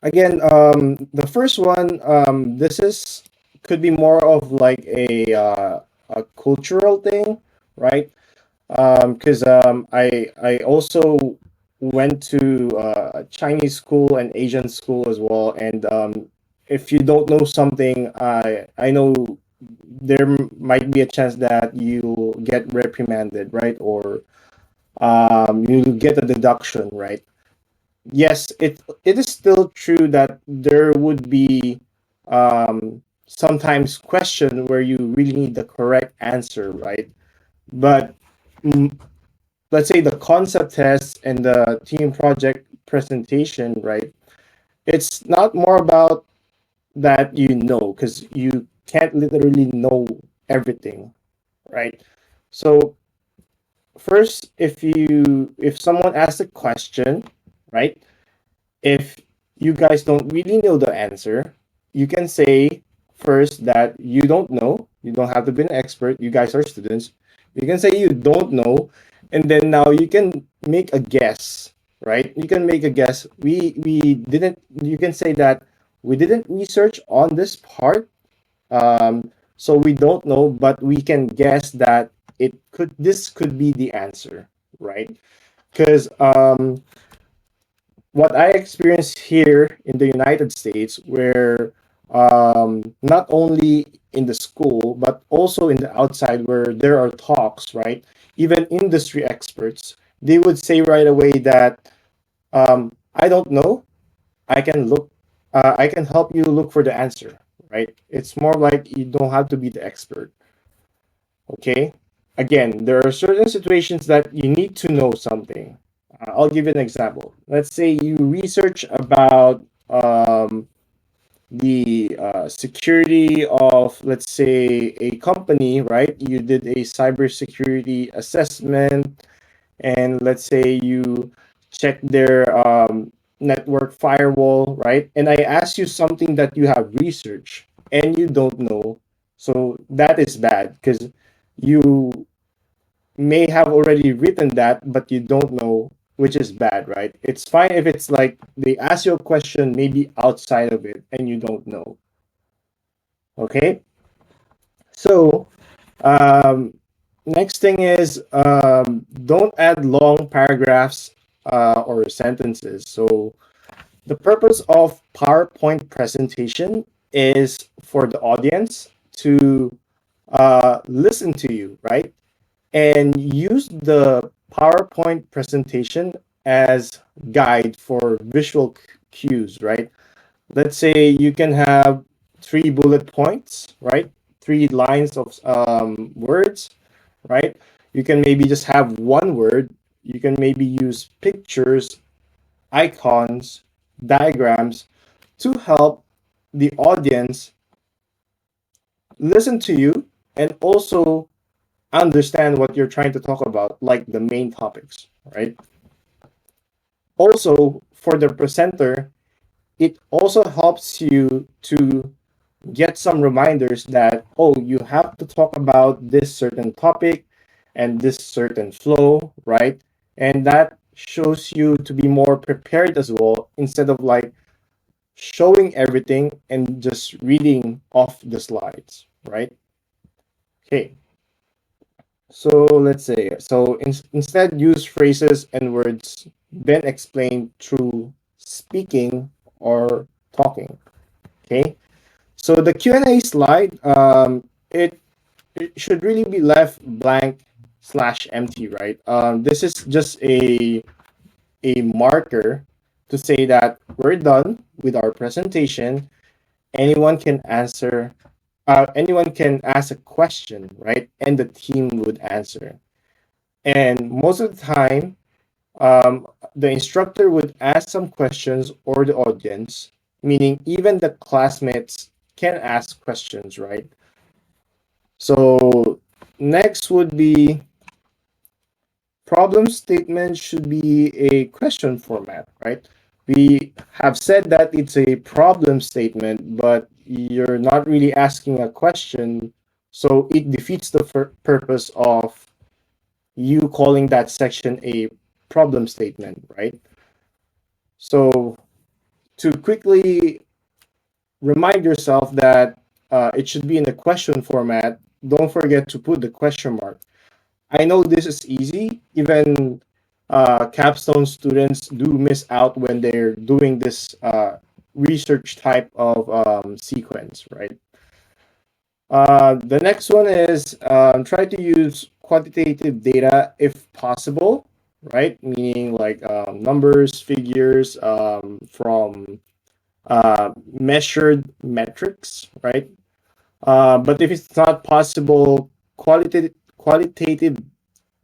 Again, the first one, this is could be more of like a cultural thing, right? Because I also went to Chinese school and Asian school as well, and if you don't know something, I know there might be a chance that you get reprimanded, right? Or you get a deduction, right? Yes, it is still true that there would be sometimes question where you really need the correct answer, right? But mm, let's say the concept test and the team project presentation, right? It's not more about that you know, because you can't literally know everything, right? So first, if someone asks a question, right? If you guys don't really know the answer, you can say first that you don't know. You don't have to be an expert. You guys are students. You can say you don't know, and then now you can make a guess, right? You can make a guess. We didn't. You can say that we didn't research on this part, so we don't know, but we can guess that it could. This could be the answer, right? Because what I experienced here in the United States, where not only in the school, but also in the outside where there are talks, right? Even industry experts, they would say right away that I don't know. I can look. I can help you look for the answer, right? It's more like you don't have to be the expert. Okay. Again, there are certain situations that you need to know something. I'll give you an example. Let's say you research about the security of, let's say, a company, right? You did a cybersecurity assessment, and let's say you check their network firewall, right? And I ask you something that you have researched and you don't know. So that is bad because you may have already written that, but you don't know, which is bad, right? It's fine if it's like they ask you a question maybe outside of it and you don't know. Okay. So um, next thing is don't add long paragraphs or sentences. So the purpose of PowerPoint presentation is for the audience to listen to you, right? And use the PowerPoint presentation as guide for visual cues, right? Let's say you can have three bullet points, right? Three lines of words, right? You can maybe just have one word. You can maybe use pictures, icons, diagrams to help the audience listen to you and also understand what you're trying to talk about, like the main topics, right? Also, for the presenter, it also helps you to get some reminders that, oh, you have to talk about this certain topic and this certain flow, right? And that shows you to be more prepared as well instead of like showing everything and just reading off the slides, right? Okay. So let's say, so instead use phrases and words then explain through speaking or talking. Okay. So the Q&A slide, it should really be left blank slash empty, right? This is just a marker to say that we're done with our presentation. Anyone can answer, anyone can ask a question, right? And the team would answer. And most of the time, the instructor would ask some questions or the audience, meaning even the classmates can ask questions, right? So next would be problem statement should be a question format, right? We have said that it's a problem statement, but you're not really asking a question, so it defeats the purpose of you calling that section a problem statement, right? So to quickly remind yourself that it should be in the question format, don't forget to put the question mark. I know this is easy. Even capstone students do miss out when they're doing this research type of sequence, right? The next one is try to use quantitative data if possible, right? Meaning like numbers, figures from measured metrics, right? But if it's not possible, qualitative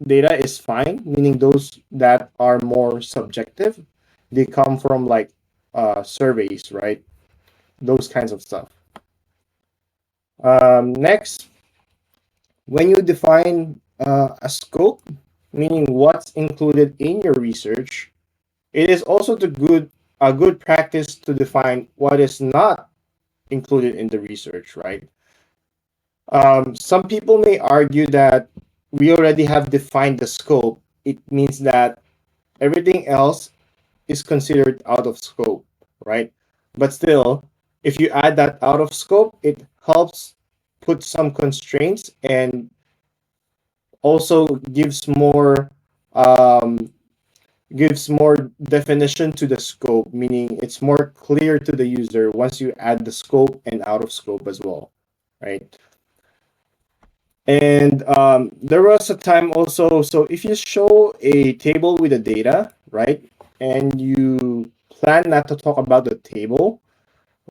data is fine, meaning those that are more subjective. They come from like surveys, right? Those kinds of stuff. Next, when you define a scope, meaning what's included in your research, it is also a good practice to define what is not included in the research, right? Some people may argue that we already have defined the scope. It means that everything else is considered out of scope, right? But still, if you add that out of scope, it helps put some constraints and also um, gives more definition to the scope, meaning it's more clear to the user once you add the scope and out of scope as well, right? And there was a time also, so if you show a table with the data, right, and you plan not to talk about the table,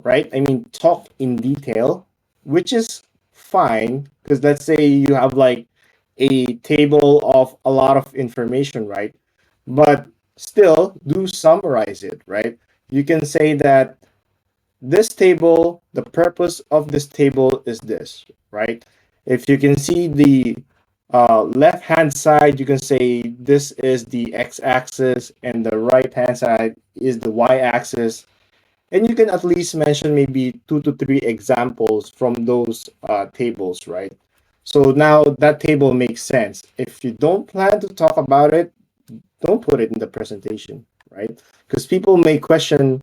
right? I mean, talk in detail, which is fine because let's say you have like a table of a lot of information, right? But still, do summarize it, right? You can say that this table, the purpose of this table is this, right? If you can see the left hand side, you can say this is the x axis and the right hand side is the y axis. And you can at least mention maybe 2 to 3 examples from those tables, right? So now that table makes sense. If you don't plan to talk about it, don't put it in the presentation, right? Because people may question,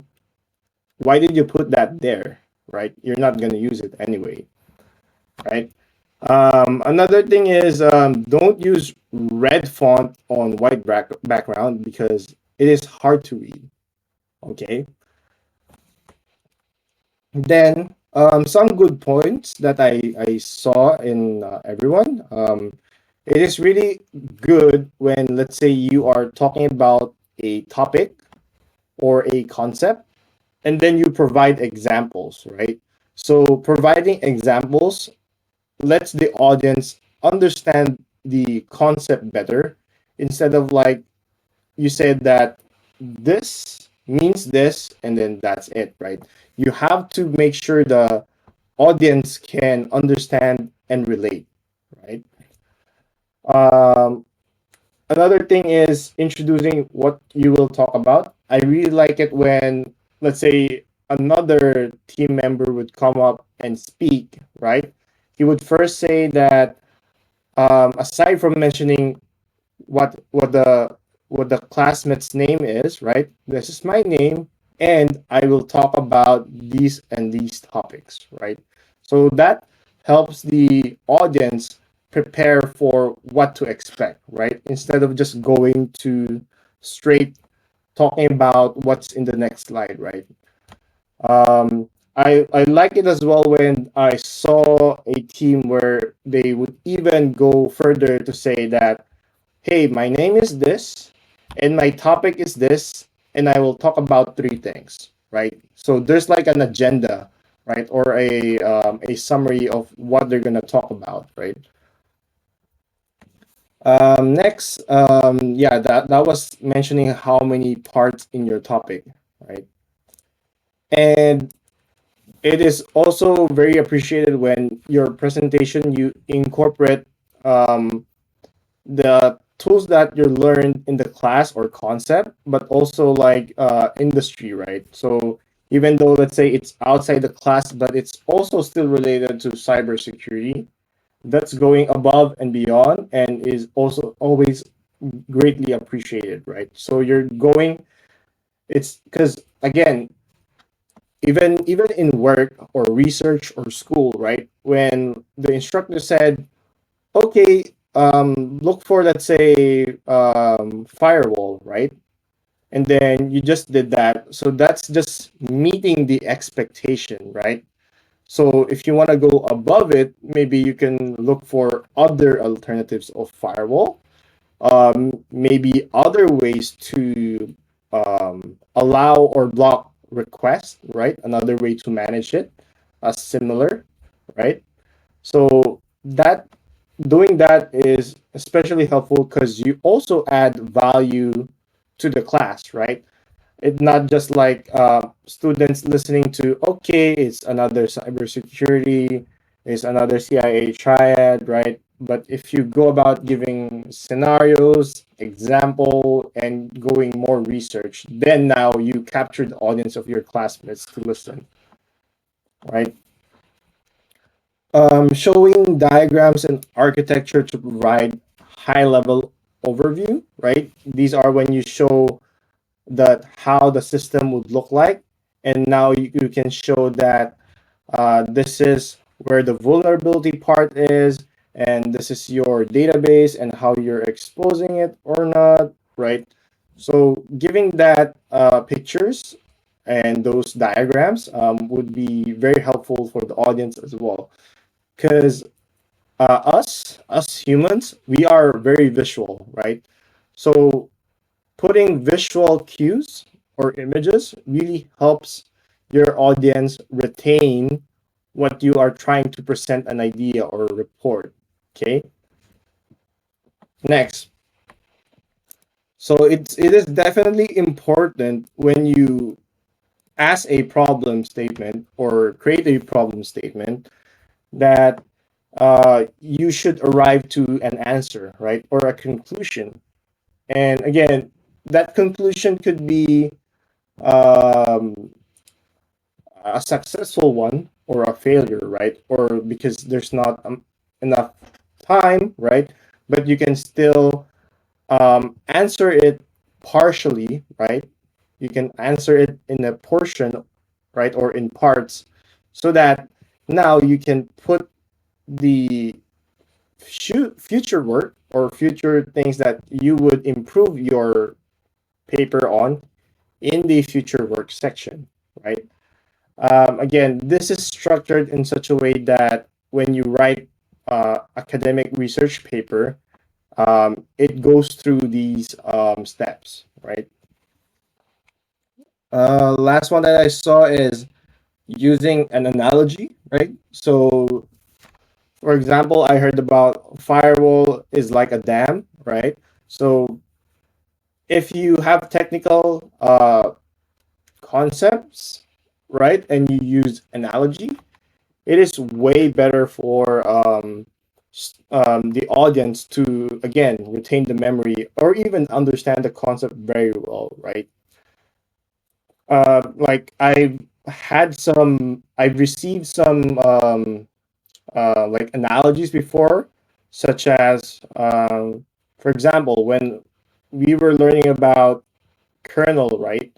why did you put that there, right? You're not going to use it anyway, right? Another thing is don't use red font on white background because it is hard to read, okay? Then some good points that I saw in everyone. It is really good when, let's say, you are talking about a topic or a concept, and then you provide examples, right? So providing examples lets the audience understand the concept better instead of like you said that this means this and then that's it, right? You have to make sure the audience can understand and relate, right? Um, Another thing is introducing what you will talk about. I really like it when, let's say, another team member would come up and speak, right? He would first say that aside from mentioning what the classmate's name is, right? This is my name, and I will talk about these and these topics, right? So that helps the audience prepare for what to expect, right? Instead of just going to straight talking about what's in the next slide, right? I like it as well when I saw a team where they would even go further to say that, hey, my name is this, and my topic is this, and I will talk about 3 things, right? So there's like an agenda, right, or a summary of what they're gonna talk about, right? Next, yeah, that was mentioning how many parts in your topic, right? And it is also very appreciated when your presentation you incorporate um, the tools that you learned in the class or concept, but also like industry, right? So even though let's say it's outside the class, but it's also still related to cybersecurity, that's going above and beyond and is also always greatly appreciated, right? So you're going, it's because again, even in work or research or school, right? When the instructor said, okay, look for, let's say, firewall, right? And then you just did that. So that's just meeting the expectation, right? So if you want to go above it, maybe you can look for other alternatives of firewall, maybe other ways to allow or block requests, right? Another way to manage it, similar, right? So that doing that is especially helpful because you also add value to the class, right? It's not just like students listening to, okay, it's another cybersecurity, it's another CIA triad, right? But if you go about giving scenarios, example, and going more research, then now you capture the audience of your classmates to listen, right? Showing diagrams and architecture to provide high level overview, right? These are when you show that how the system would look like, and now you can show that this is where the vulnerability part is, and this is your database and how you're exposing it or not, right? So giving that pictures and those diagrams would be very helpful for the audience as well, because us humans, we are very visual, right? So putting visual cues or images really helps your audience retain what you are trying to present an idea or report. Okay. Next. So it is definitely important when you ask a problem statement or create a problem statement that you should arrive to an answer, right? Or a conclusion. And again, that conclusion could be um, a successful one or a failure, right? Or because there's not enough time, right? But you can still answer it partially, right? You can answer it in a portion, right? Or in parts, so that now you can put the future work or future things that you would improve your paper on in the future work section, right? Again, this is structured in such a way that when you write academic research paper, it goes through these steps, right? Last one that I saw is using an analogy, right? So, for example, I heard about firewall is like a dam, right? So, if you have technical concepts, right, and you use analogy, it is way better for the audience to again retain the memory or even understand the concept very well, right? Like I've received some like analogies before, such as for example, when we were learning about kernel, right?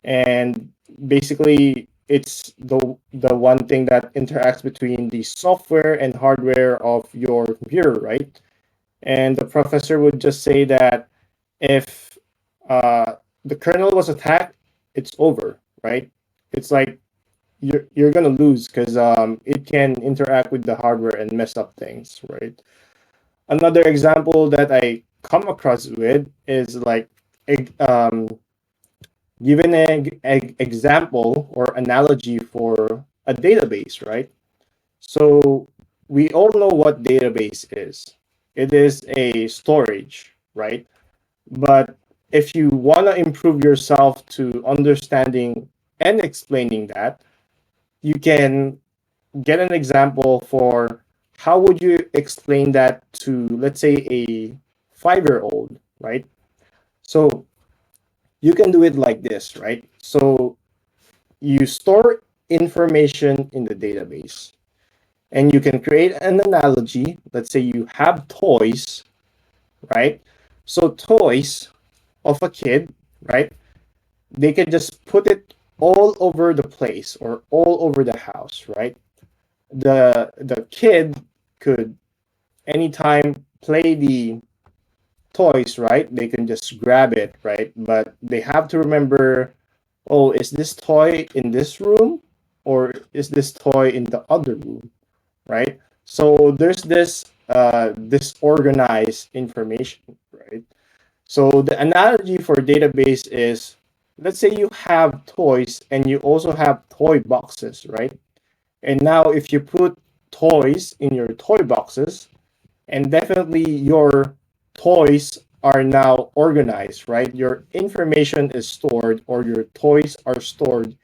And basically it's the one thing that interacts between the software and hardware of your computer, right? And the professor would just say that if uh, the kernel was attacked, it's over, right? It's like you're gonna lose because it can interact with the hardware and mess up things, right? Another example that I come across with is like um, given an example or analogy for a database, right? So we all know what database is. It is a storage, right? But if you want to improve yourself to understanding and explaining that, you can get an example for how would you explain that to, let's say, a 5-year old, right? So you can do it like this, right? So you store information in the database and you can create an analogy. Let's say you have toys, right? So toys of a kid, right? They can just put it all over the place or all over the house, right? The kid could anytime play the toys, right? They can just grab it, right? But they have to remember, oh, is this toy in this room or is this toy in the other room, right? So there's this disorganized information, right? So the analogy for database is, let's say you have toys and you also have toy boxes, right? And now if you put toys in your toy boxes, and definitely your toys are now organized, right? Your information is stored or your toys are stored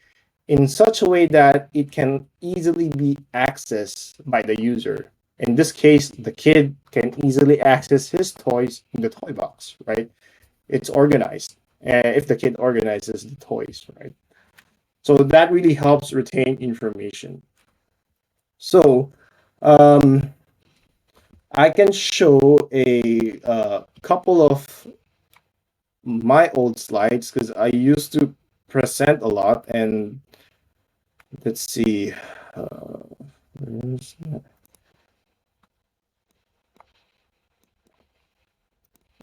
in such a way that it can easily be accessed by the user. In this case, the kid can easily access his toys in the toy box, right? It's organized if the kid organizes the toys, right? So that really helps retain information. So um, I can show a couple of my old slides because I used to present a lot. And let's see. Uh,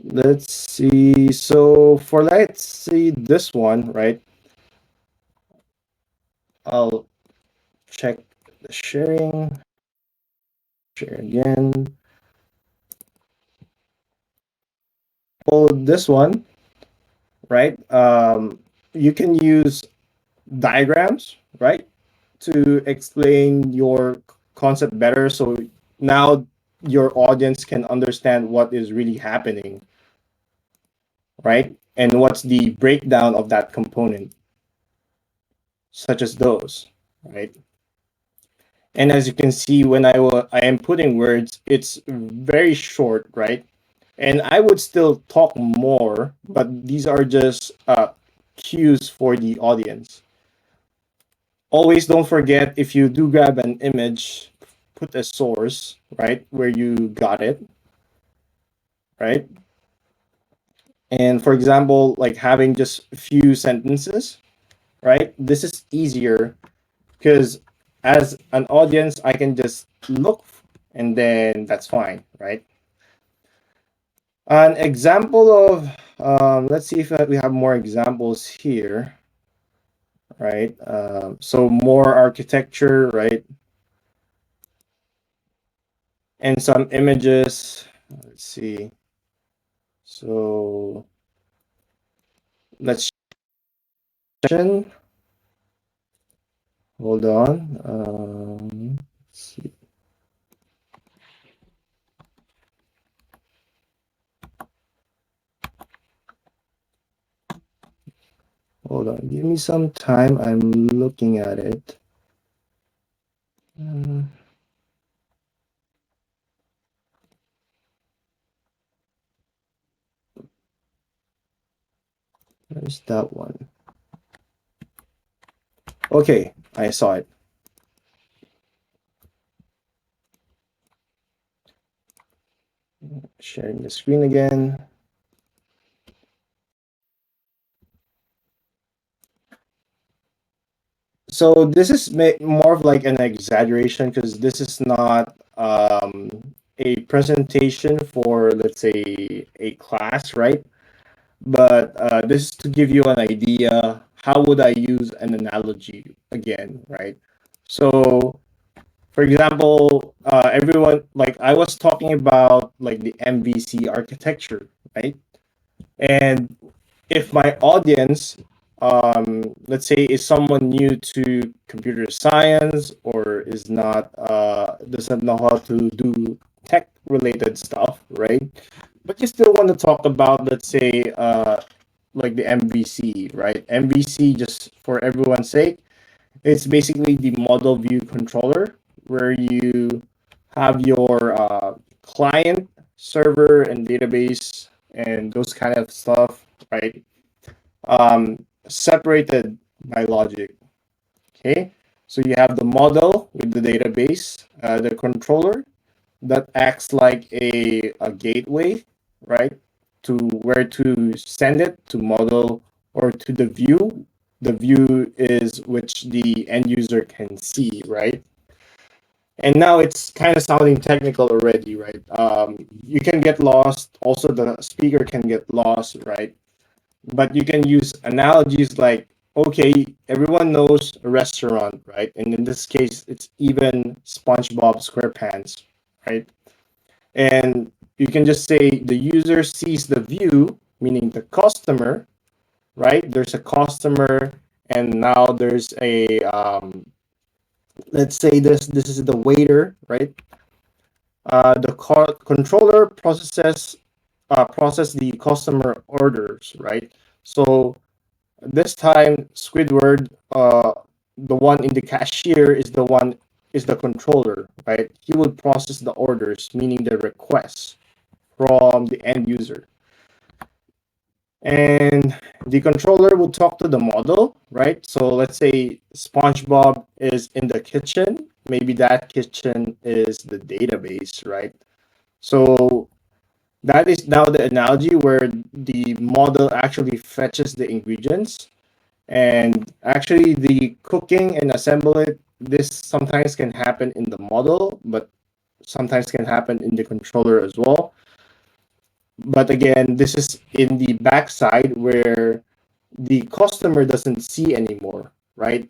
let's see. So for let's see this one, right? I'll check the sharing. Share again. For this one, right? You can use diagrams, right, to explain your concept better. So now your audience can understand what is really happening, right? And what's the breakdown of that component, such as those, right? And as you can see, when I am putting words, it's very short, right? And I would still talk more, but these are just cues for the audience. Always don't forget, if you do grab an image, put a source, right, where you got it, right? And for example, like having just a few sentences, right? This is easier because as an audience, I can just look and then that's fine, right? An example of, let's see if we have more examples here, right? So more architecture, right? And some images. Let's see. So let's hold on. Let's see. Hold on. Give me some time. I'm looking at it. Uh, where's that one? Okay, I saw it. Sharing the screen again. So this is more of like an exaggeration because this is not a presentation for, let's say, a class, right? But this is to give you an idea. How would I use an analogy again, right? So, for example, everyone, like I was talking about like the MVC architecture, right? And if my audience, let's say, is someone new to computer science or is not, doesn't know how to do tech related stuff, right? But you still want to talk about, let's say, like the MVC, right? MVC, just for everyone's sake, it's basically the model view controller where you have your client, server, and database and those kind of stuff, right? Separated by logic. Okay, so you have the model with the database, the controller that acts like a gateway, right, to where to send it to model or to the view the view is which the end user can see, right? And now it's kind of sounding technical already, right? You can get lost. Also, the speaker can get lost, right? But you can use analogies like, okay, everyone knows a restaurant, right? And in this case, it's even SpongeBob SquarePants, right? And you can just say the user sees the view, meaning the customer, right? There's a customer, and now there's a let's say this is the waiter, right? The controller process the customer orders, right? So this time, Squidward, the one in the cashier is the controller, right? He would process the orders, meaning the requests from the end user. And the controller will talk to the model, right? So let's say SpongeBob is in the kitchen. Maybe that kitchen is the database, right? So that is now the analogy where the model actually fetches the ingredients, and actually the cooking and assemble it. This sometimes can happen in the model, but sometimes can happen in the controller as well. But again, this is in the backside where the customer doesn't see anymore, right?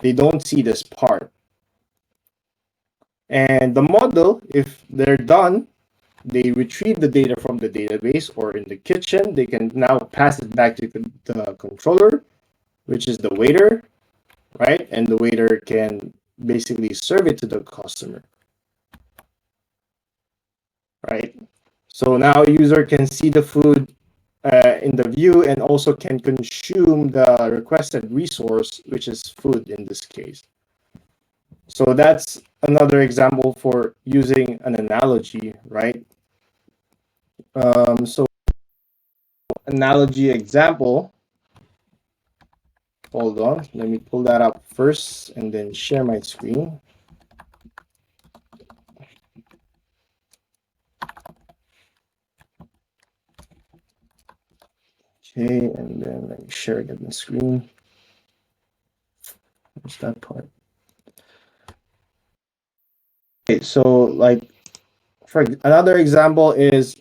They don't see this part. And the model, if they're done, they retrieve the data from the database or in the kitchen. They can now pass it back to the controller, which is the waiter, right? And the waiter can basically serve it to the customer, right? So now user can see the food in the view and also can consume the requested resource, which is food in this case. So that's another example for using an analogy, right? So analogy example, hold on, let me pull that up first and then share my screen. Okay, and then let me share it on the screen. Where's that part? Okay, so like for another example is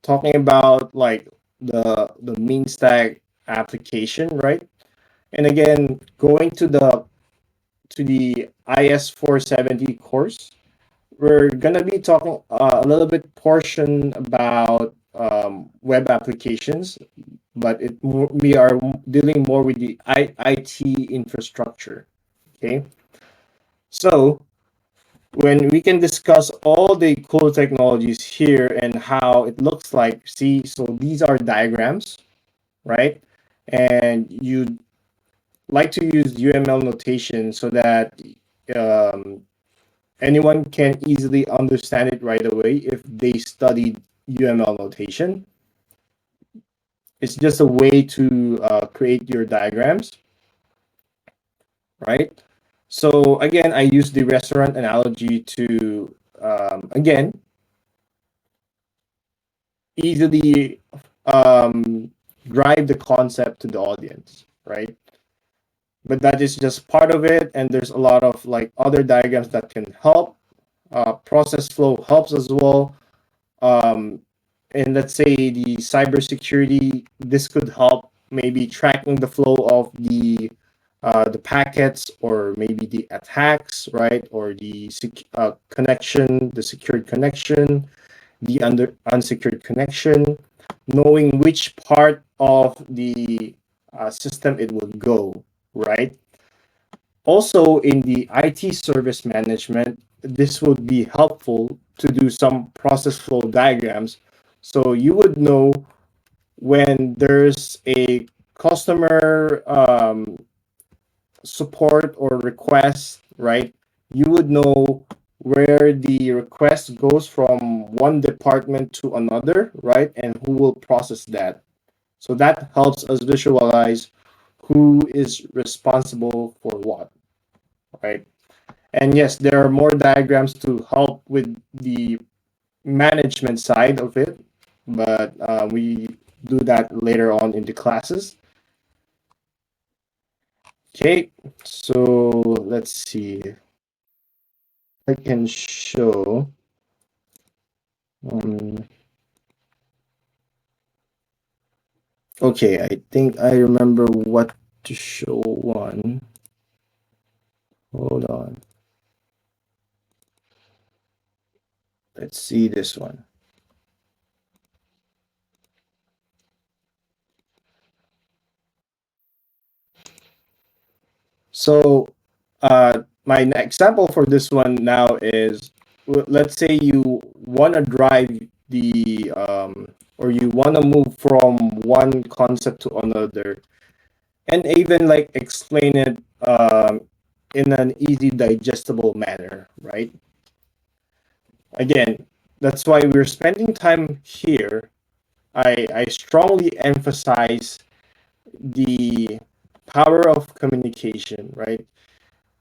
talking about like the mean stack application, right? And again, going to the IS 470 course, we're gonna be talking a little bit portion about web applications, but we are dealing more with the IT infrastructure. Okay, so when we can discuss all the cool technologies here and how it looks like, see, so these are diagrams, right? And you like to use UML notation so that um, anyone can easily understand it right away if they studied UML notation. It's just a way to create your diagrams, right? So again, I use the restaurant analogy to again easily drive the concept to the audience, right? But that is just part of it, and there's a lot of like other diagrams that can help. Process flow helps as well. Um, and let's say the cybersecurity, this could help maybe tracking the flow of the packets or maybe the attacks, right? Or the connection, the secured connection, the unsecured connection, knowing which part of the system it will go, right? Also, in the IT service management, this would be helpful to do some process flow diagrams. So you would know when there's a customer support or request, right? You would know where the request goes from one department to another, right? And who will process that. So that helps us visualize who is responsible for what, right? And yes, there are more diagrams to help with the management side of it, but we do that later on in the classes. Okay, so let's see. I can show. Um, okay, I think I remember what to show one. Hold on. Let's see this one. So, my example for this one now is, let's say you want to drive or you want to move from one concept to another, and even like explain it in an easy, digestible manner, right? Again, that's why we're spending time here. I strongly emphasize the power of communication, right?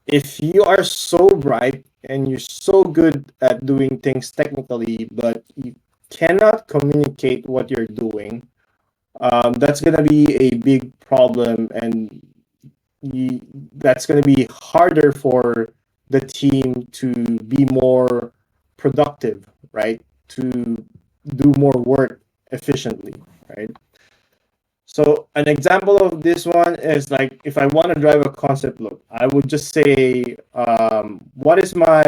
If you are so bright and you're so good at doing things technically, but you cannot communicate what you're doing, that's going to be a big problem, and that's going to be harder for the team to be more productive, right? To do more work efficiently, right? So an example of this one is like if I want to drive a concept loop, I would just say, what is my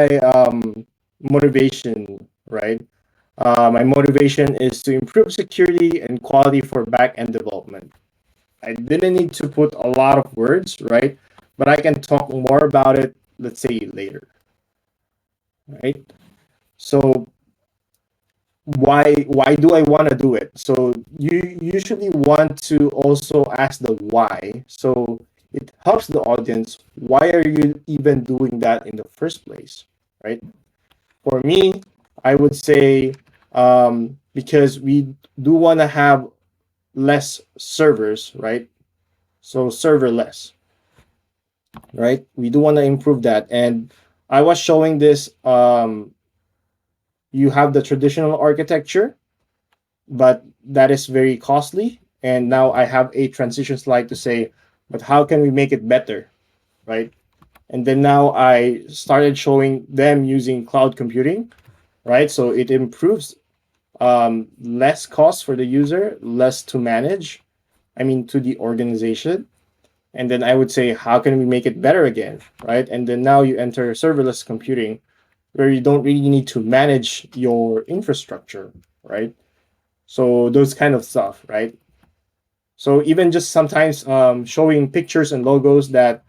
motivation, right? My motivation is to improve security and quality for back-end development. I didn't need to put a lot of words, right? But I can talk more about it, let's say later, right? So why do I want to do it? So you usually want to also ask the why. So it helps the audience. Why are you even doing that in the first place, right? For me, I would say because we do want to have less servers, right? So serverless, right? We do want to improve that. And I was showing this. You have the traditional architecture, but that is very costly. And now I have a transition slide to say, but how can we make it better, right? And then now I started showing them using cloud computing, right? So it improves less cost for the user, less to manage, I mean, to the organization. And then I would say, how can we make it better again, right? And then now you enter serverless computing where you don't really need to manage your infrastructure, right? So those kind of stuff, right? So even just sometimes showing pictures and logos that,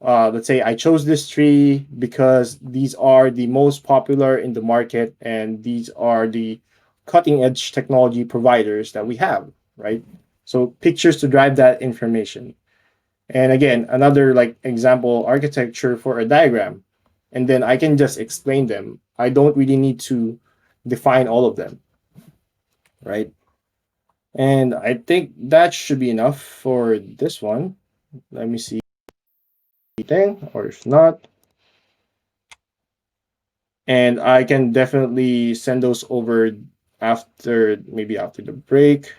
let's say I chose this tree because these are the most popular in the market and these are the cutting edge technology providers that we have, right? So pictures to drive that information. And again, another like example architecture for a diagram. And then I can just explain them. I don't really need to define all of them, right? And I think that should be enough for this one. Let me see thing, or if not, and I can definitely send those over after maybe after the break.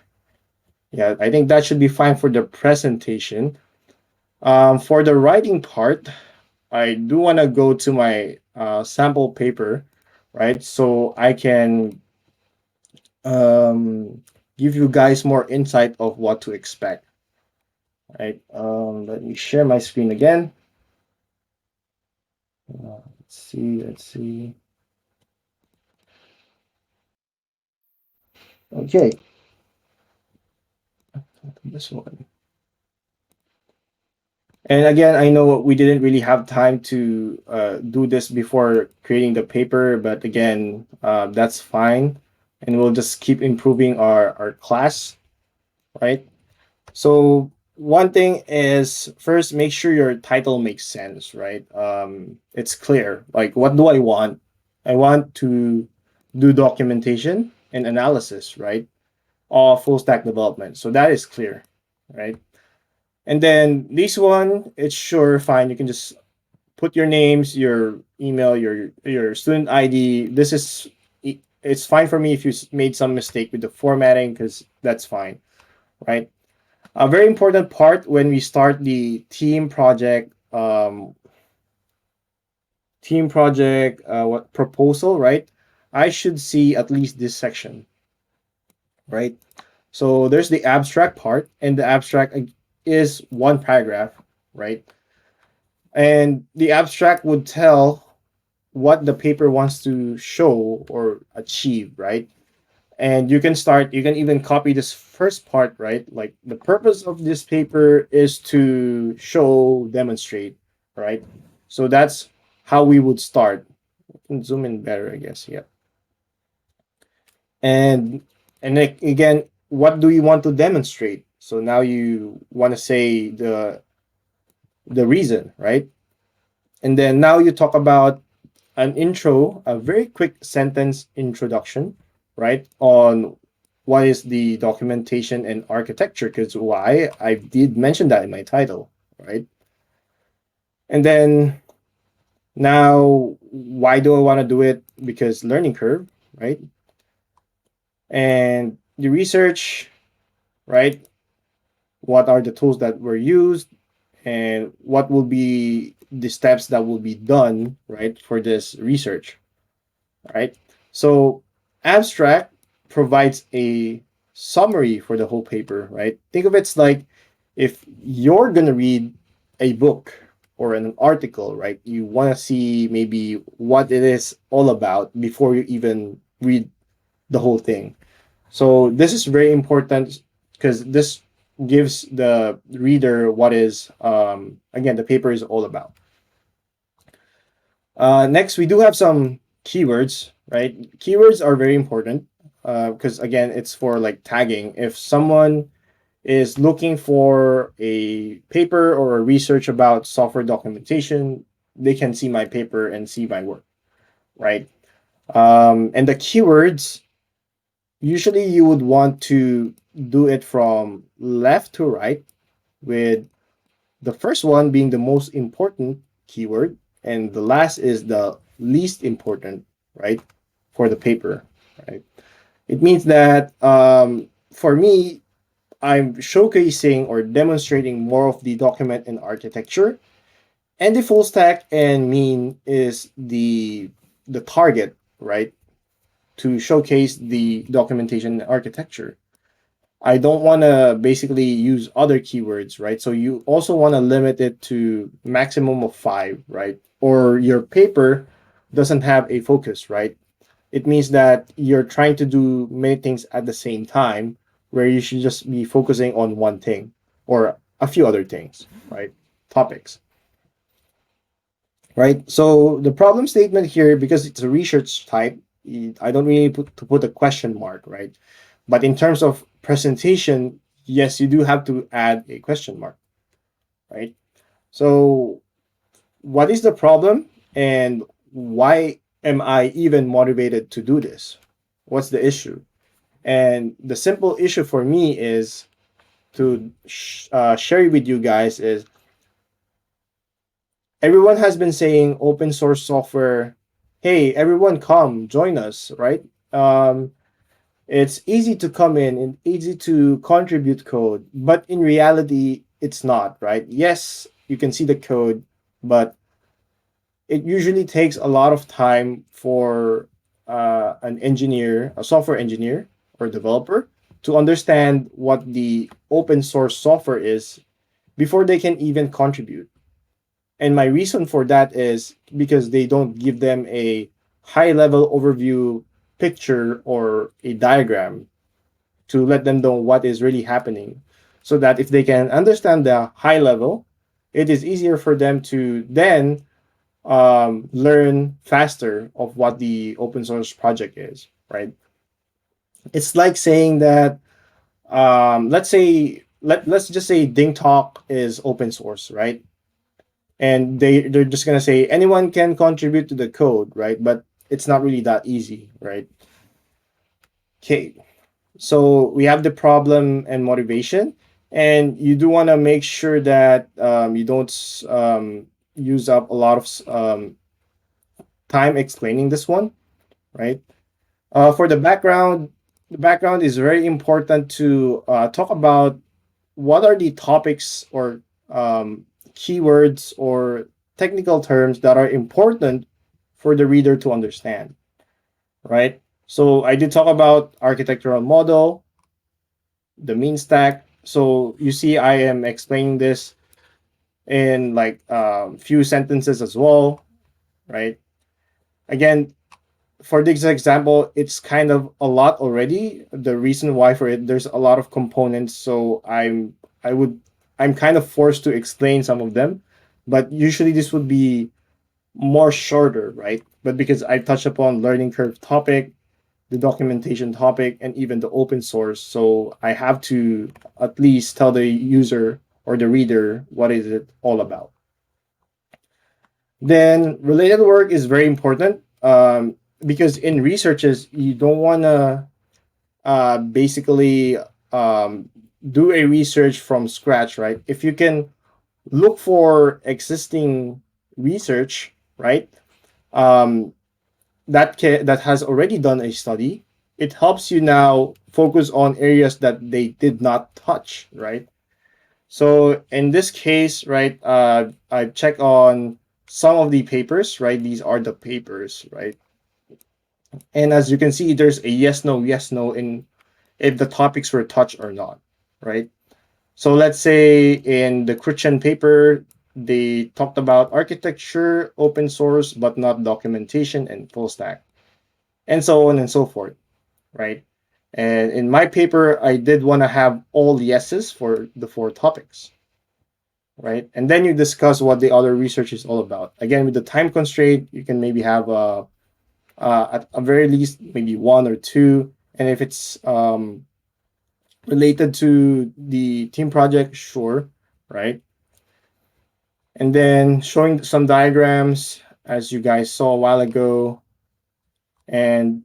Yeah, I think that should be fine for the presentation. For the writing part, I do want to go to my sample paper, right? So I can um, give you guys more insight of what to expect, right? Let me share my screen again. Let's see, let's see. Okay, this one. And again, I know we didn't really have time to do this before creating the paper, but again, that's fine. And we'll just keep improving our class, right? So one thing is first make sure your title makes sense, right? It's clear. Like, what do I want? I want to do documentation and analysis, right? All full stack development. So that is clear, right? And then this one, it's sure fine. You can just put your names, your email, your student ID. This is it's fine for me if you made some mistake with the formatting because that's fine, right? A very important part when we start the what proposal, right? I should see at least this section, right? So there's the abstract part, and the abstract is one paragraph, right? And the abstract would tell what the paper wants to show or achieve, right? And you can even copy this first part, right? Like the purpose of this paper is to show, demonstrate, right? So that's how we would start. I can zoom in better, I guess. Yeah. And again, what do you want to demonstrate? So now you want to say the reason, right? And then now you talk about an intro, a very quick sentence introduction, right, on what is the documentation and architecture, because why I did mention that in my title, right? And then now, why do I want to do it? Because learning curve, right? And the research, right? What are the tools that were used, and what will be the steps that will be done, right, for this research, right? So abstract provides a summary for the whole paper, right? Think of it's like if you're gonna read a book or an article, right? You want to see maybe what it is all about before you even read the whole thing. So this is very important because this gives the reader what is again the paper is all about. Next, we do have some keywords, right? Keywords are very important because again, it's for like tagging. If someone is looking for a paper or a research about software documentation, they can see my paper and see my work, right? And the keywords, usually you would want to do it from left to right, with the first one being the most important keyword, and the last is the least important, right, for the paper, right? It means that for me, I'm showcasing or demonstrating more of the document and architecture, and the full stack and mean is the target, right, to showcase the documentation and architecture. I don't want to basically use other keywords, right? So you also want to limit it to maximum of five, right? Or your paper doesn't have a focus, right? It means that you're trying to do many things at the same time, where you should just be focusing on one thing or a few other things, right? Topics, right? So the problem statement here, because it's a research type, I don't really put a question mark, right? But in terms of presentation, yes, you do have to add a question mark, right? So what is the problem, and why am I even motivated to do this? What's the issue? And the simple issue for me is to share with you guys is everyone has been saying open source software. Hey, everyone, come join us, right? Um, it's easy to come in and easy to contribute code, but in reality, it's not, right? Yes, you can see the code, but it usually takes a lot of time for an engineer, a software engineer or developer, to understand what the open source software is before they can even contribute. And my reason for that is because they don't give them a high level overview picture or a diagram to let them know what is really happening, so that if they can understand the high level, it is easier for them to then learn faster of what the open source project is, right? It's like saying that let's just say Ding Talk is open source, right? And they're just gonna say anyone can contribute to the code, right? But it's not really that easy, right? Okay, so we have the problem and motivation, and you do want to make sure that you don't use up a lot of time explaining this one, right? For the background is very important to talk about what are the topics or keywords or technical terms that are important for the reader to understand, right? So I did talk about architectural model, the mean stack. So you see, I am explaining this in like few sentences as well, right? Again, for this example, it's kind of a lot already. The reason why for it, there's a lot of components, so I would I'm kind of forced to explain some of them, but usually this would be more shorter, right? But because I touched upon learning curve topic, the documentation topic, and even the open source, so I have to at least tell the user or the reader what is it all about. Then related work is very important, because in researches you don't want to basically um, do a research from scratch, right? If you can look for existing research, right, um, that has already done a study, it helps you now focus on areas that they did not touch, right? So in this case, right, I check on some of the papers, right? These are the papers, right? And as you can see, there's a yes, no in if the topics were touched or not, right? So let's say in the Christian paper, they talked about architecture, open source, but not documentation and full stack, and so on and so forth, right? And in my paper, I did want to have all yeses for the four topics, right? And then you discuss what the other research is all about. Again, with the time constraint, you can maybe have at a very least maybe one or two, and if it's related to the team project, sure, right? And then showing some diagrams as you guys saw a while ago, and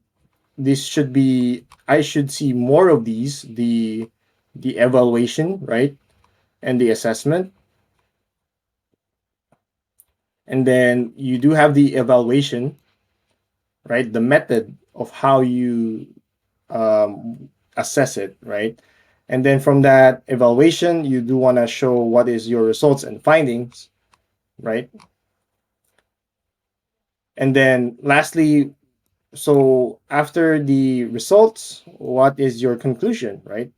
this should be I should see more of these, the evaluation, right, and the assessment. And then you do have the evaluation, right? The method of how you assess it, right? And then from that evaluation, you do want to show what is your results and findings, right? And then lastly, so after the results, what is your conclusion, right?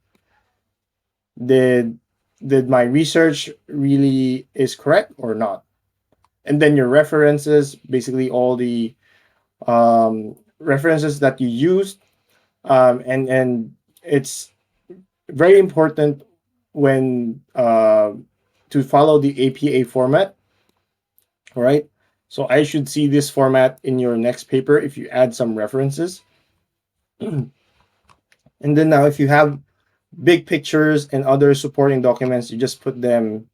Did did my research really is correct or not? And then your references, basically all the references that you used, and it's very important when to follow the APA format, all right? So I should see this format in your next paper if you add some references. And then now if you have big pictures and other supporting documents, you just put them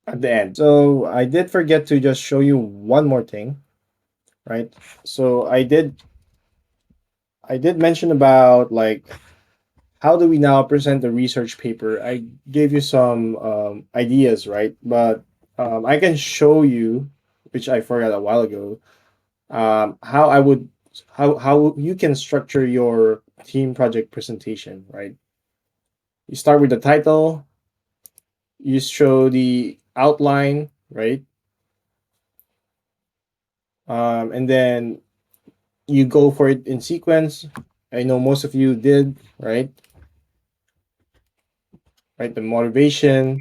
at the end. So I did forget to just show you one more thing, right? So I did mention about like how do we now present the research paper. I gave you some ideas, right? But I can show you, which I forgot a while ago, how I would how you can structure your team project presentation, right? You start with the title, you show the outline, right? And then you go for it in sequence. I know most of you did, right? Right, the motivation.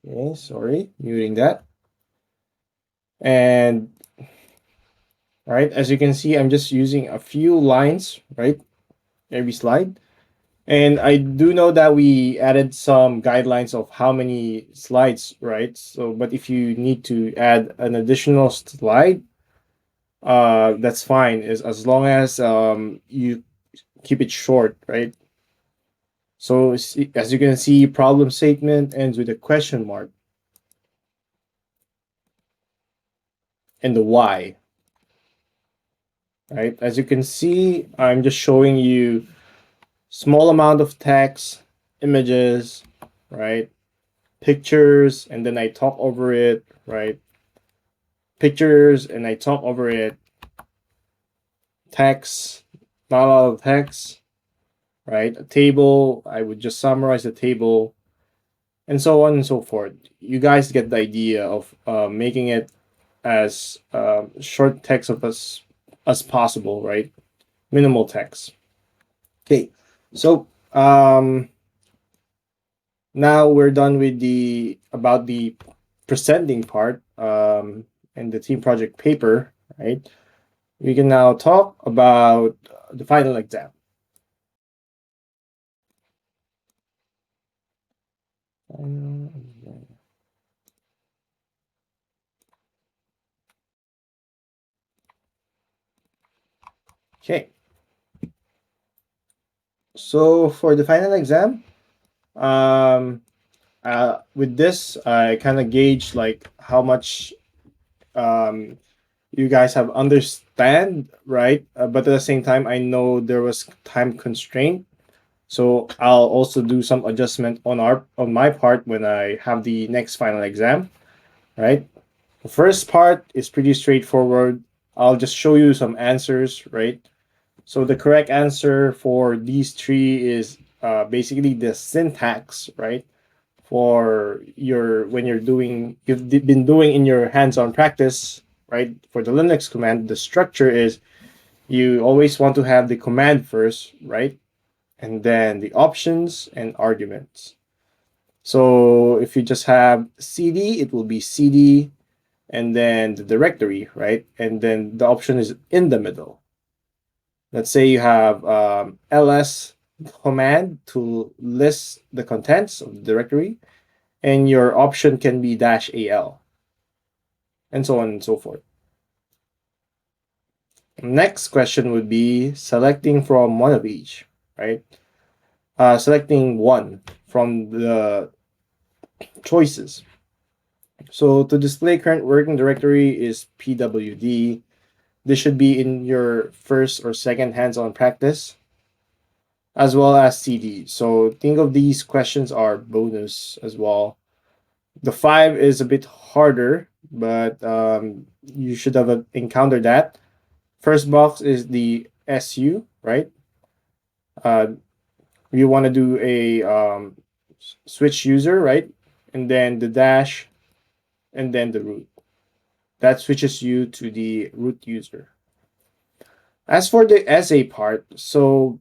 Okay, sorry, muting that. And all right, as you can see, I'm just using a few lines, right? Every slide. And I do know that we added some guidelines of how many slides, right? So, but if you need to add an additional slide, that's fine, is as long as you keep it short, right? So as you can see, problem statement ends with a question mark and the why, right? As you can see, I'm just showing you small amount of text, images, right? Pictures, and then I talk over it, right? Pictures, and I talk over it. text, not a lot of text, right? A table, I would just summarize the table, and so on and so forth. You guys get the idea of making it as short text of as possible, right? Minimal text. Okay, so now we're done with the about the presenting part and the team project paper, right? We can now talk about the final exam. Okay, so for the final exam, um, with this, I kind of gauge like how much um, you guys have understand, right? But at the same time, I know there was time constraint, so I'll also do some adjustment on my part when I have the next final exam, right? The first part is pretty straightforward. I'll just show you some answers, right? So the correct answer for these three is basically the syntax, right? For your when you're doing you've been doing in your hands-on practice, right? For the Linux command, the structure is you always want to have the command first, right? And then the options and arguments. So if you just have cd, it will be cd and then the directory, right? And then the option is in the middle. Let's say you have ls command to list the contents of the directory, and your option can be -al, and so on and so forth. Next question would be selecting from one of each, right? Selecting one from the choices. So to display current working directory is pwd. This should be in your first or second hands-on practice, as well as cd. So think of these questions are bonus as well. The 5 is a bit harder, but you should have encountered that. First box is the SU, right? You want to do a switch user, right? And then the dash, and then the root. That switches you to the root user. As for the SA part, so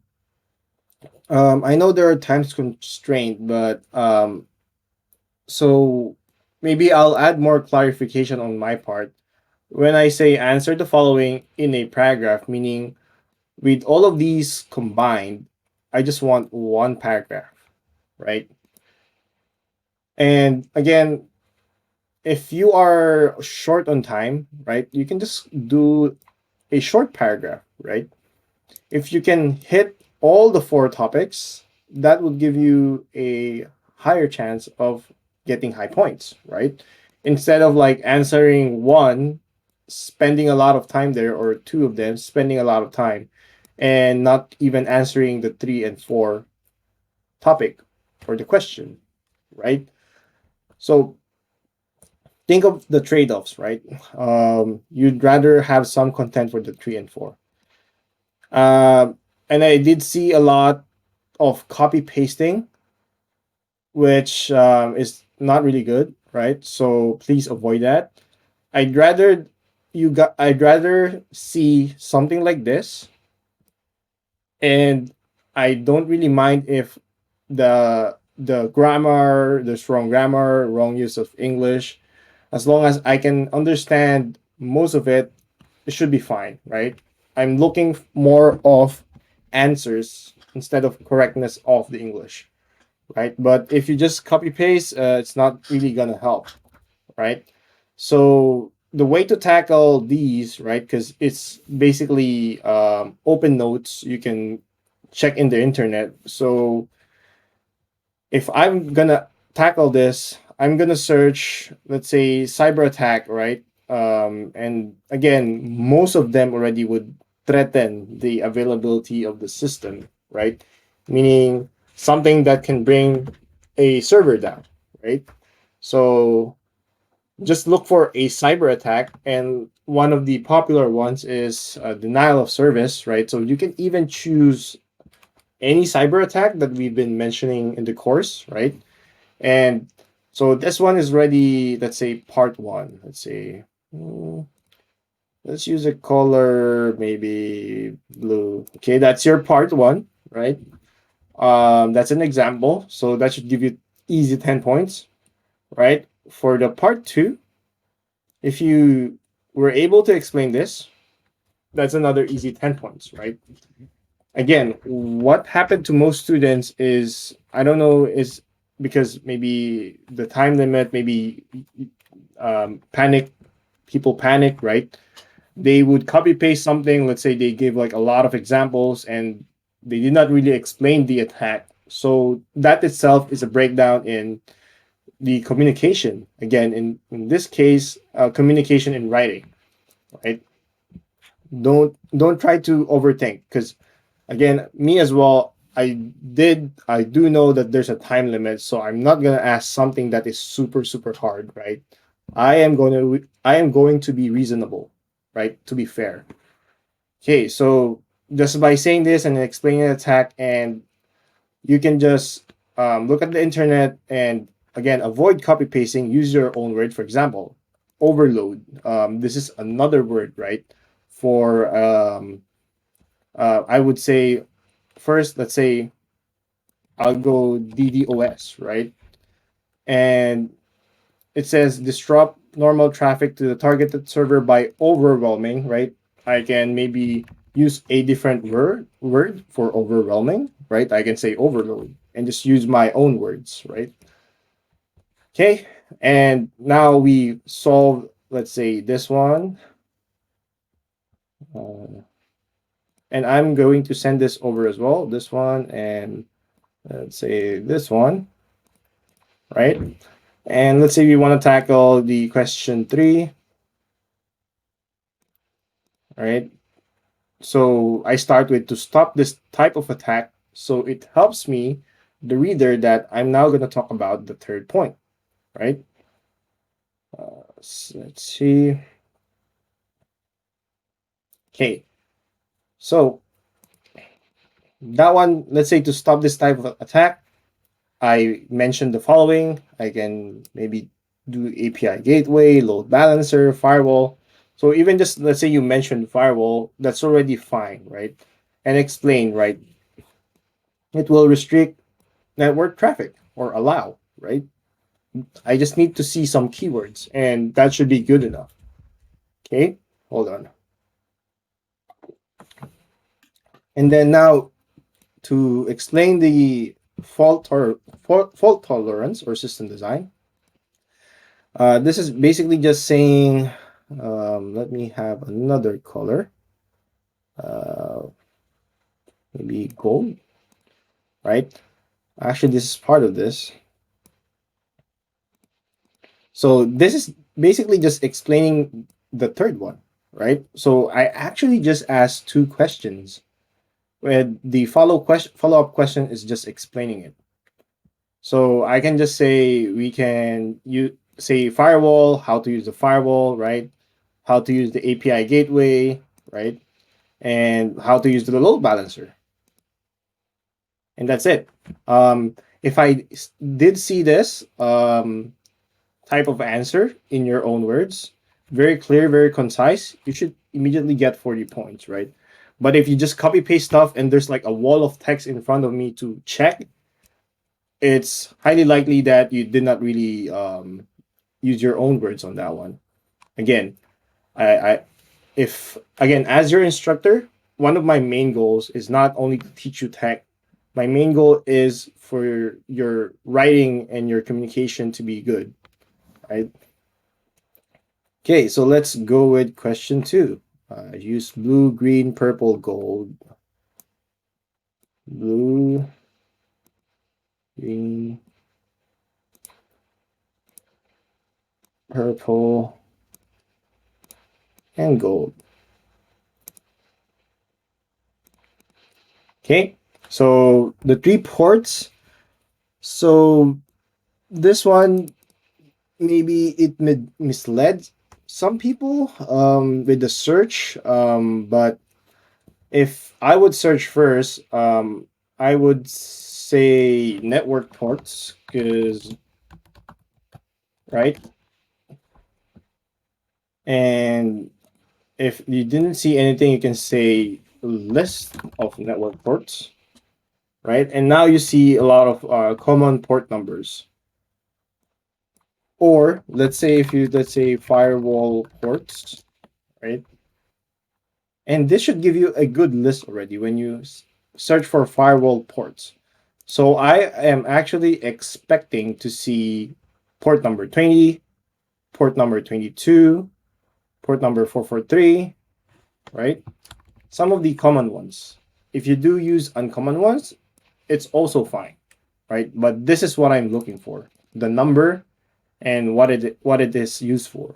I know there are times constraint, but so maybe I'll add more clarification on my part. When I say answer the following in a paragraph, meaning with all of these combined, I just want one paragraph, right? And again, if you are short on time, right, you can just do a short paragraph, right? If you can hit all the four topics, that would give you a higher chance of getting high points, right? Instead of like answering one, spending a lot of time there, or two of them spending a lot of time and not even answering the three and four topic or the question, right? So think of the trade-offs, right? You'd rather have some content for the three and four. And I did see a lot of copy pasting, which is not really good, right? So please avoid that. I'd rather see something like this, and I don't really mind if the grammar, there's wrong grammar, wrong use of English, as long as I can understand most of it, it should be fine, right? I'm looking more of answers instead of correctness of the English, right? But if you just copy paste, it's not really gonna help, right? So the way to tackle these, right? Because it's basically open notes. You can check in the internet. So if I'm gonna tackle this, I'm gonna search, let's say, cyber attack, right? And again, most of them already would threaten the availability of the system, right? Meaning something that can bring a server down, right? So just look for a cyber attack, and one of the popular ones is denial of service, right? So you can even choose any cyber attack that we've been mentioning in the course, right? And so this one is ready, let's say part one. Let's say, mm, let's use a color, maybe blue. Okay, that's your part one, right? That's an example. So that should give you easy 10 points, right? For the part two, if you were able to explain this, that's another easy 10 points, right? Again, what happened to most students is, I don't know, is because maybe the time limit, maybe panic, people panic, right? They would copy paste something. Let's say they gave like a lot of examples and they did not really explain the attack. So that itself is a breakdown in the communication. Again, in this case, communication in writing, right? Don't try to overthink, because again, me as well, I do know that there's a time limit, so I'm not gonna ask something that is super super hard, right? I am going to be reasonable, right? To be fair. Okay, so just by saying this and explaining the attack, and you can just look at the internet and again avoid copy pasting. Use your own word. For example, overload. This is another word, right? For I would say first, let's say I'll go DDoS, right? And it says disrupt normal traffic to the targeted server by overwhelming, right? I can maybe use a different word for overwhelming, right? I can say overload and just use my own words, right? Okay, and now we solve, let's say this one, uh, and I'm going to send this over as well, this one, and let's say this one, right? And let's say we want to tackle the question three, right? So I start with to stop this type of attack. So it helps me, the reader, that I'm now going to talk about the third point, right? Let's see. Okay. So that one, let's say to stop this type of attack, I mentioned the following. I can maybe do API gateway, load balancer, firewall. So even just let's say you mentioned firewall, that's already fine, right? And explain, right? It will restrict network traffic or allow, right? I just need to see some keywords and that should be good enough. Okay, hold on. And then now to explain the fault tolerance or system design, this is basically just saying, let me have another color, uh, maybe gold, right? Actually, this is part of this. So this is basically just explaining the third one, right? So I actually just asked two questions, where the follow up question is just explaining it. So I can just say we can you say firewall, how to use the firewall, right? How to use the API gateway, right? And how to use the load balancer. And that's it. If I did see this type of answer in your own words, very clear, very concise, you should immediately get 40 points, right? But if you just copy paste stuff and there's like a wall of text in front of me to check, it's highly likely that you did not really use your own words on that one. Again, I if again as your instructor, one of my main goals is not only to teach you tech. My main goal is for your writing and your communication to be good, right? Okay, so let's go with question two. Use blue, green, purple, gold. Blue, green, purple, and gold. Okay, so the three ports. So this one, maybe it misled some people with the search, but if I would search first, I would say network ports, because right. And if you didn't see anything, you can say list of network ports, right? And now you see a lot of common port numbers. Or let's say if you let's say firewall ports, right? And this should give you a good list already when you search for firewall ports. So I am actually expecting to see port number 20, port number 22, port number 443, right? Some of the common ones. If you do use uncommon ones, it's also fine, right? But this is what I'm looking for: the number and what it is used for,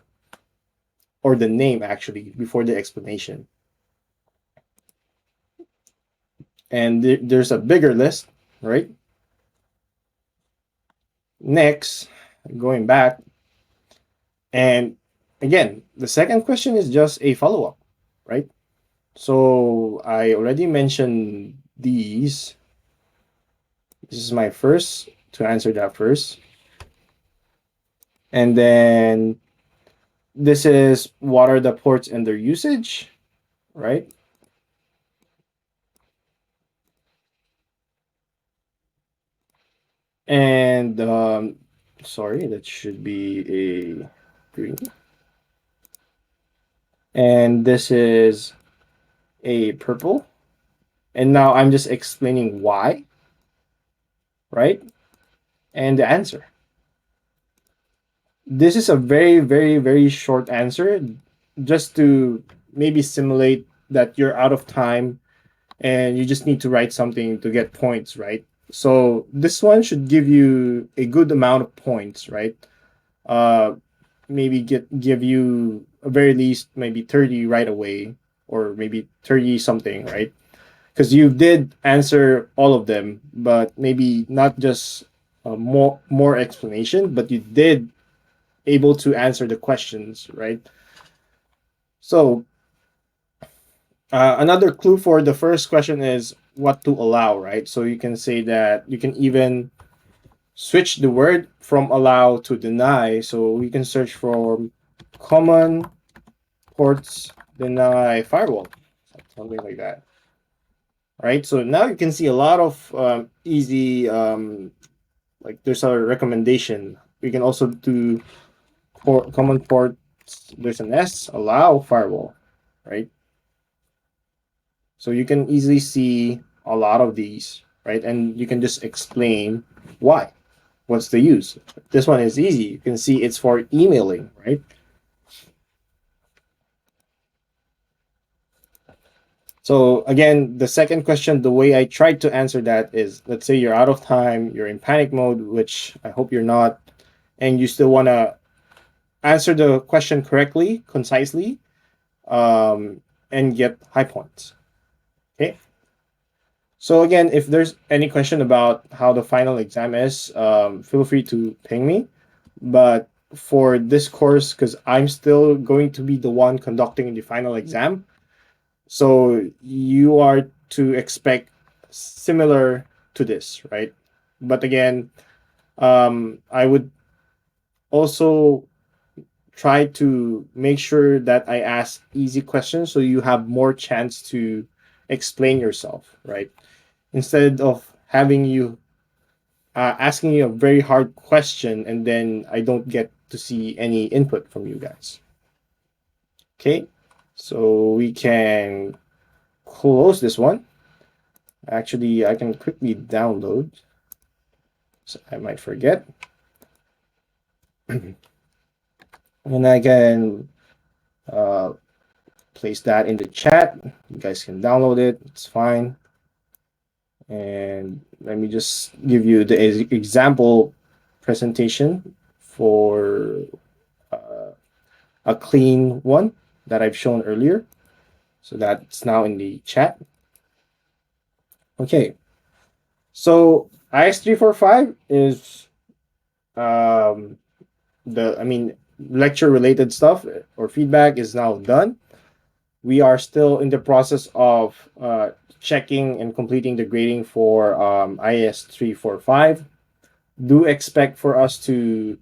or the name actually before the explanation. And there's a bigger list, right? Next, going back, and again, the second question is just a follow up, right? So I already mentioned these. This is my first to answer that first. And then this is what are the ports and their usage, right? And sorry, that should be a green. And this is a purple. And now I'm just explaining why, right? And the answer. This is a very, very, very short answer, just to maybe simulate that you're out of time and you just need to write something to get points, right? So this one should give you a good amount of points, right? Uh, maybe give you a very least maybe 30 right away, or maybe 30 something, right? Because you did answer all of them, but maybe not just more explanation, but you did able to answer the questions, right? So another clue for the first question is what to allow, right? So you can say that you can even switch the word from allow to deny. So we can search for common ports deny firewall, something like that, right? So now you can see a lot of easy, like there's a recommendation. We can also do common ports. There's an S, allow firewall, right? So you can easily see a lot of these, right? And you can just explain why. What's the use? This one is easy. You can see it's for emailing, right? So again, the second question, the way I tried to answer that is, let's say you're out of time, you're in panic mode, which I hope you're not, and you still want to answer the question correctly, concisely, and get high points. Okay. So again, if there's any question about how the final exam is, feel free to ping me. But for this course, because I'm still going to be the one conducting the final exam, so you are to expect similar to this, right? But again, I would also try to make sure that I ask easy questions so you have more chance to explain yourself, right? Instead of having you asking you a very hard question and then I don't get to see any input from you guys. Okay, so we can close this one. Actually, I can quickly download. So I might forget. And I can uh, place that in the chat. You guys can download it. It's fine. And let me just give you the example presentation for a clean one that I've shown earlier. So that's now in the chat. Okay. So IS345 is um, I mean, lecture related stuff or feedback is now done. We are still in the process of checking and completing the grading for IS 345. Do expect for us to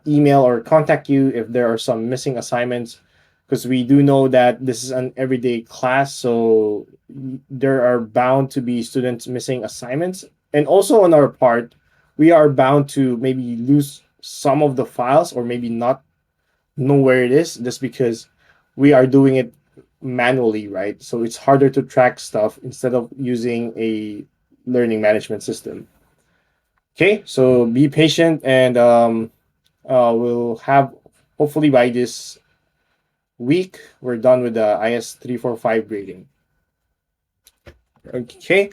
email or contact you if there are some missing assignments, because we do know that this is an everyday class, so there are bound to be students missing assignments. And also on our part, we are bound to maybe lose some of the files or maybe not know where it is, just because we are doing it manually, right? So it's harder to track stuff instead of using a learning management system. Okay, so be patient, and we'll have, hopefully by this week, we're done with the IS 345 grading. Okay,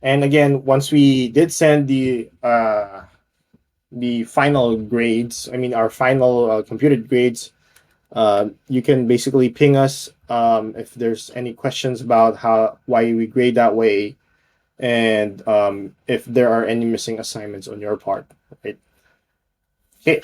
and again, once we did send the final grades, I mean our final computed grades, you can basically ping us if there's any questions about why we grade that way, and if there are any missing assignments on your part, right? Okay,